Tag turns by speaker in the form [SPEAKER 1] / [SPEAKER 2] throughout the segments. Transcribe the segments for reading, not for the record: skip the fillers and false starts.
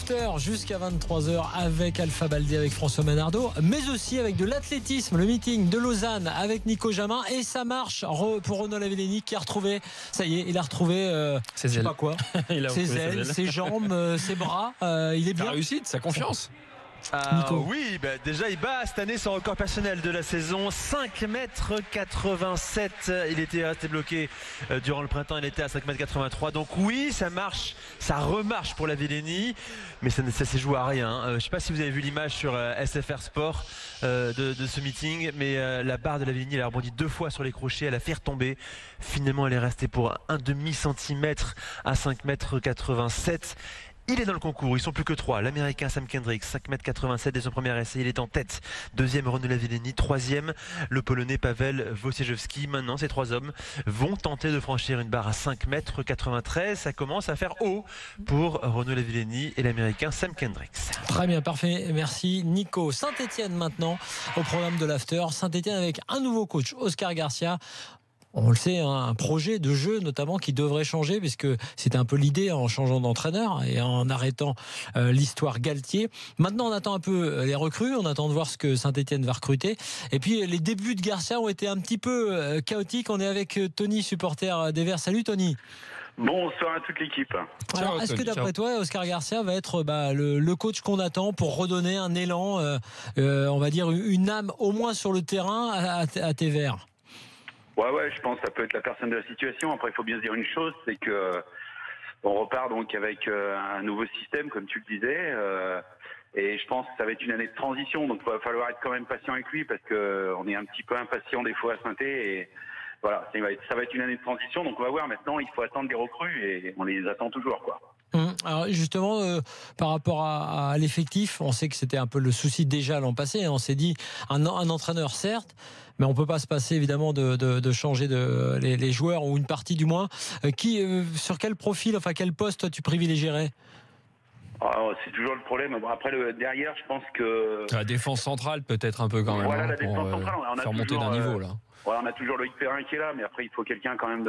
[SPEAKER 1] l'after jusqu'à 23h avec Alpha Baldé, avec François Manardo, mais aussi avec de l'athlétisme, le meeting de Lausanne avec Nico Jamin, et ça marche pour Renaud Lavillenie qui a retrouvé, ça y est, il a retrouvé
[SPEAKER 2] ses
[SPEAKER 1] je sais
[SPEAKER 2] ailes.
[SPEAKER 1] pas quoi, ses ailes, ses jambes, ses bras, il est bien.
[SPEAKER 2] Sa réussite, sa confiance.
[SPEAKER 3] Oui, déjà il bat cette année son record personnel de la saison, 5,87 m. Il était resté bloqué durant le printemps, il était à 5,83 m. Donc oui, ça marche, ça remarche pour Lavillenie, mais ça s'est joué à rien. Je ne sais pas si vous avez vu l'image sur SFR Sport de ce meeting, mais la barre de Lavillenie, elle a rebondi 2 fois sur les crochets, elle a fait retomber. Finalement, elle est restée pour un demi-centimètre à 5,87 m. Il est dans le concours, ils sont plus que 3. L'Américain Sam Kendrick, 5,87 m dès son premier essai, il est en tête. Deuxième, Renaud Lavillenie. Troisième, le Polonais Paweł Wojciechowski. Maintenant, ces 3 hommes vont tenter de franchir une barre à 5,93 m. Ça commence à faire haut pour Renaud Lavillenie et l'Américain Sam Kendrick.
[SPEAKER 1] Très bien, parfait, merci Nico. Saint-Etienne maintenant au programme de l'after. Saint-Etienne avec un nouveau coach, Oscar Garcia. On le sait, un projet de jeu notamment qui devrait changer, puisque c'était un peu l'idée en changeant d'entraîneur et en arrêtant l'histoire Galtier. Maintenant, on attend un peu les recrues, on attend de voir ce que Saint-Etienne va recruter. Et puis, les débuts de Garcia ont été un petit peu chaotiques. On est avec Tony, supporter des Verts. Salut Tony.
[SPEAKER 4] Bonsoir à toute l'équipe.
[SPEAKER 1] Alors, est-ce que d'après toi, Oscar Garcia va être le coach qu'on attend pour redonner un élan, on va dire une âme au moins sur le terrain à tes Verts?
[SPEAKER 4] Ouais, je pense que ça peut être la personne de la situation. Après, il faut bien se dire une chose, c'est que on repart donc avec un nouveau système, comme tu le disais, et je pense que ça va être une année de transition. Donc, il va falloir être quand même patient avec lui, parce que on est un petit peu impatient des fois à Saint-Étienne. Et voilà, ça va être une année de transition. Donc, on va voir. Maintenant, il faut attendre des recrues, et on les attend toujours, quoi.
[SPEAKER 1] Alors justement, par rapport à l'effectif, on sait que c'était un peu le souci déjà l'an passé. On s'est dit un entraîneur certes, mais on peut pas se passer évidemment de changer les joueurs, ou une partie du moins. Sur quel profil, enfin quel poste toi tu privilégierais?
[SPEAKER 4] C'est toujours le problème. Après, derrière, je pense que
[SPEAKER 2] la défense centrale peut-être un peu quand même.
[SPEAKER 4] Voilà, la défense centrale. On a
[SPEAKER 2] faire monter d'un niveau là.
[SPEAKER 4] On a toujours Loïc Perrin qui est là, mais après il faut quelqu'un quand même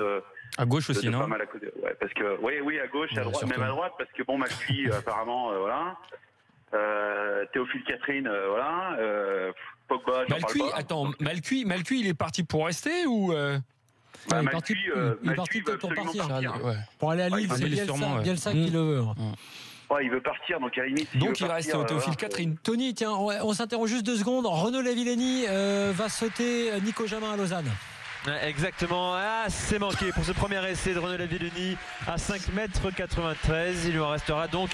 [SPEAKER 2] à gauche aussi, non?
[SPEAKER 4] Pas mal à côté. Ouais, parce que oui, à gauche, à droite, surtout. Même à droite, parce que Malcuit apparemment, voilà. Théophile Catherine, voilà. Pogba.
[SPEAKER 2] Malcuit, il est parti pour rester ou
[SPEAKER 1] il est parti peut-être pour partir. Pour aller à Lille, c'est Bielsa qui le veut.
[SPEAKER 4] Ouais, il veut partir, donc à la limite.
[SPEAKER 2] Donc il reste Théophile Catherine.
[SPEAKER 1] Tony, tiens, on s'interroge juste 2 secondes. Renaud Lavillenie va sauter Nico Jamin à Lausanne.
[SPEAKER 3] Exactement, c'est manqué pour ce premier essai de Renaud Lavillenie à 5,93 m. Il lui en restera donc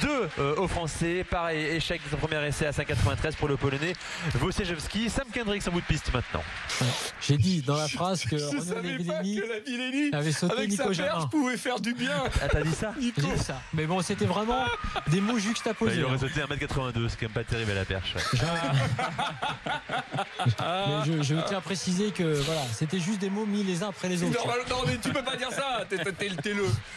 [SPEAKER 3] 2 aux Français. Pareil, échec de son premier essai à 5,93 pour le Polonais Wojciechowski. Sam Kendrick en bout de piste maintenant.
[SPEAKER 1] J'ai dit dans la phrase que Renaud Lavillenie avait sauté
[SPEAKER 2] avec
[SPEAKER 1] Nico
[SPEAKER 2] sa perche
[SPEAKER 1] Jamin.
[SPEAKER 2] pouvait faire du bien.
[SPEAKER 3] T'as dit ça?
[SPEAKER 1] J'ai dit ça. Mais bon, c'était vraiment des mots juxtaposés.
[SPEAKER 3] Il aurait sauté 1,82 m, c'est quand même pas terrible à la perche.
[SPEAKER 1] Mais je tiens à préciser que voilà, c'était juste des mots mis les uns après les autres.
[SPEAKER 2] Non, mais tu peux pas dire ça. T'es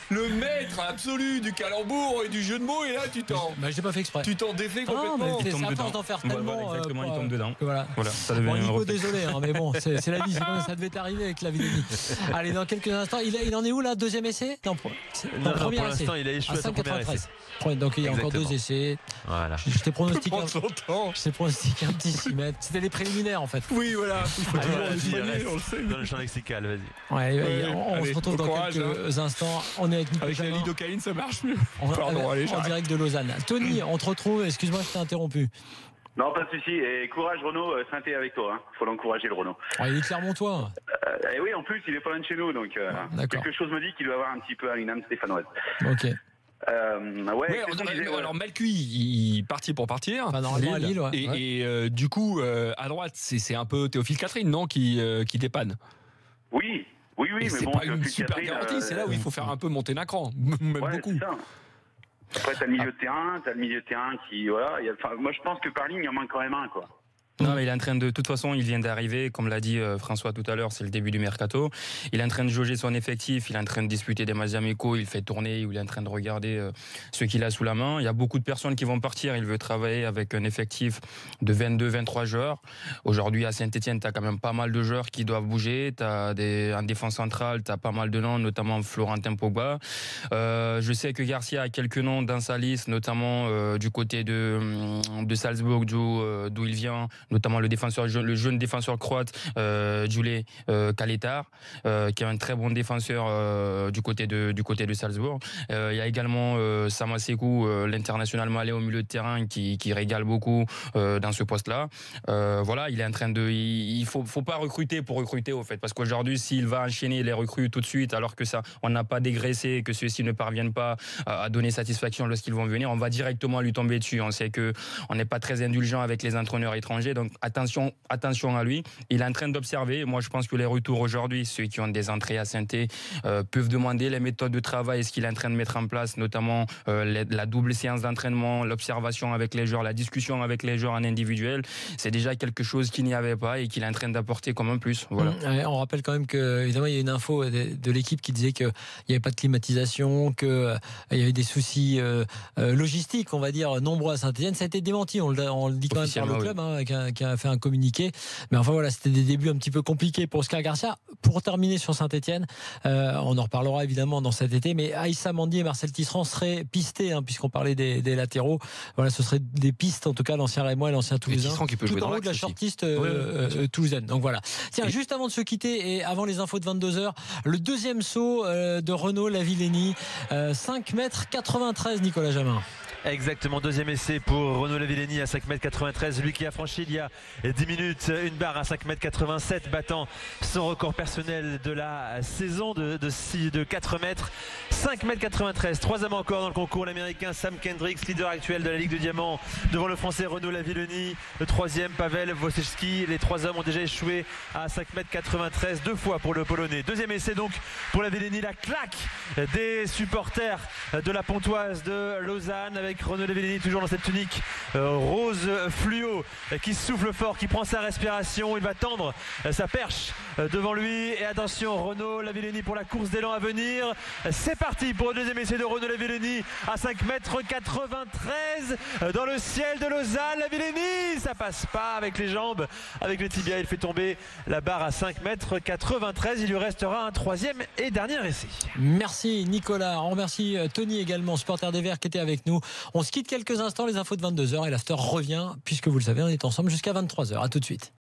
[SPEAKER 2] le maître absolu du calembour et du jeu de mots, et là tu t'en.
[SPEAKER 1] J'ai pas fait exprès.
[SPEAKER 2] Tu t'en défais complètement.
[SPEAKER 1] Non, mais c'est à force d'en faire tellement.
[SPEAKER 2] Exactement, il tombe dedans.
[SPEAKER 1] Voilà.
[SPEAKER 2] Ça devient
[SPEAKER 1] Nico, désolé, mais bon, c'est la vie. Ça devait t'arriver avec Lavillenie. Allez, dans quelques instants, il en est où là? Deuxième essai? Non,
[SPEAKER 3] pour l'instant, il a échoué à son premier essai.
[SPEAKER 1] Donc il y a encore 2 essais.
[SPEAKER 3] Voilà.
[SPEAKER 1] Je t'ai pronostiqué un petit 6 mètres. C'était les préliminaires en fait.
[SPEAKER 2] Oui, voilà. Il faut toujours
[SPEAKER 3] on le sait. Dans le champ lexical, vas-y.
[SPEAKER 1] On se retrouve dans quelques instants. On est avec Nico Jamin.
[SPEAKER 2] Avec la lidocaïne, ça marche mieux.
[SPEAKER 1] En direct de Lausanne. Tony, on te retrouve. Excuse-moi, je t'ai interrompu.
[SPEAKER 4] Non, pas de souci. Et courage, Renaud. Saint-Étienne avec toi. Faut l'encourager, le Renaud.
[SPEAKER 1] Il est Clermontois.
[SPEAKER 4] Et oui, en plus, il est pas loin de chez nous, donc quelque chose me dit qu'il doit avoir un petit peu une âme stéphanoise.
[SPEAKER 1] Ok.
[SPEAKER 4] Alors
[SPEAKER 2] Malcuit, il partit pour partir.
[SPEAKER 1] Enfin, normalement à Lille,
[SPEAKER 2] et du coup, à droite, c'est un peu Théophile Catherine, non, qui dépanne.
[SPEAKER 4] Oui, mais
[SPEAKER 2] c'est
[SPEAKER 4] bon,
[SPEAKER 2] pas une super garantie. C'est là où il faut faire un peu monter d'un cran, même beaucoup.
[SPEAKER 4] C'est ça. Après, t'as le milieu de terrain, qui, voilà. Moi, je pense que par ligne, il en manque quand même un, quoi.
[SPEAKER 5] Non, mais il est en train de toute façon, il vient d'arriver, comme l'a dit François tout à l'heure, c'est le début du mercato. Il est en train de jauger son effectif, il est en train de disputer des matchs amicaux, il fait tourner, il est en train de regarder ce qu'il a sous la main. Il y a beaucoup de personnes qui vont partir, il veut travailler avec un effectif de 22-23 joueurs. Aujourd'hui à Saint-Etienne, tu as quand même pas mal de joueurs qui doivent bouger, en défense centrale, tu as pas mal de noms, notamment Florentin Pogba. Je sais que Garcia a quelques noms dans sa liste, notamment du côté de Salzbourg, d'où il vient, notamment le jeune défenseur croate Jule Kaletar, qui est un très bon défenseur du côté de Salzbourg. Il y a également Sama Sekou, l'international malais au milieu de terrain, qui régale beaucoup dans ce poste-là. Voilà, il est en train de, il faut pas recruter pour recruter au fait, parce qu'aujourd'hui s'il va enchaîner les recrues tout de suite, alors que ça, on n'a pas dégraissé, que ceux-ci ne parviennent pas à donner satisfaction lorsqu'ils vont venir, on va directement lui tomber dessus. On sait que on n'est pas très indulgent avec les entraîneurs étrangers, donc attention à lui. Il est en train d'observer. Moi, je pense que les retours aujourd'hui, ceux qui ont des entrées à Saint-Étienne, peuvent demander les méthodes de travail, ce qu'il est en train de mettre en place, notamment la double séance d'entraînement, l'observation avec les joueurs, la discussion avec les joueurs en individuel. C'est déjà quelque chose qu'il n'y avait pas et qu'il est en train d'apporter comme un plus. Voilà.
[SPEAKER 1] On rappelle quand même que, évidemment, il y a une info de l'équipe qui disait qu'il n'y avait pas de climatisation, qu'il y avait des soucis logistiques, on va dire, nombreux à Saint-Etienne. Ça a été démenti, on le dit quand même par le club, oui. Qui a fait un communiqué. Mais enfin voilà, c'était des débuts un petit peu compliqués pour Oscar Garcia. Pour terminer sur Saint-Etienne, on en reparlera évidemment dans cet été, mais Aïssa Mandi et Marcel Tisserand seraient pistés, puisqu'on parlait des latéraux. Voilà, ce seraient des pistes, en tout cas, l'ancien Rémois et l'ancien Toulousain.
[SPEAKER 2] Tisserand qui peut jouer
[SPEAKER 1] tout en
[SPEAKER 2] dans
[SPEAKER 1] haut de la
[SPEAKER 2] l'axe
[SPEAKER 1] shortlist toulousaine. Donc voilà. Tiens, juste avant de se quitter et avant les infos de 22h, le deuxième saut de Renaud Lavillenie, 5,93 m, Nicolas Jamin.
[SPEAKER 3] Exactement, deuxième essai pour Renaud Lavillenie à 5,93 m, lui qui a franchi il y a 10 minutes une barre à 5,87 m, battant son record personnel de la saison de 4 mètres. 5,93 m, troisième encore dans le concours, l'américain Sam Kendricks, leader actuel de la Ligue de Diamant, devant le français Renaud Lavillenie, le troisième Pavel Wojciechowski. Les trois hommes ont déjà échoué à 5,93 m, deux fois pour le Polonais. Deuxième essai donc pour Lavillenie, la claque des supporters de la Pontoise de Lausanne, avec Renaud Lavillenie toujours dans cette tunique rose fluo qui souffle fort, qui prend sa respiration. Il va tendre sa perche devant lui, et attention, Renaud Lavillenie pour la course d'élan à venir. C'est parti pour le deuxième essai de Renaud Lavillenie à 5,93 m dans le ciel de Lausanne. Lavillenie, ça passe pas avec les jambes, avec les tibias, il fait tomber la barre à 5,93 m. Il lui restera un troisième et dernier essai.
[SPEAKER 1] Merci Nicolas, on remercie Tony également, supporter des Verts, qui était avec nous. On se quitte quelques instants, les infos de 22h, et l'after revient, puisque vous le savez, on est ensemble jusqu'à 23h. À tout de suite.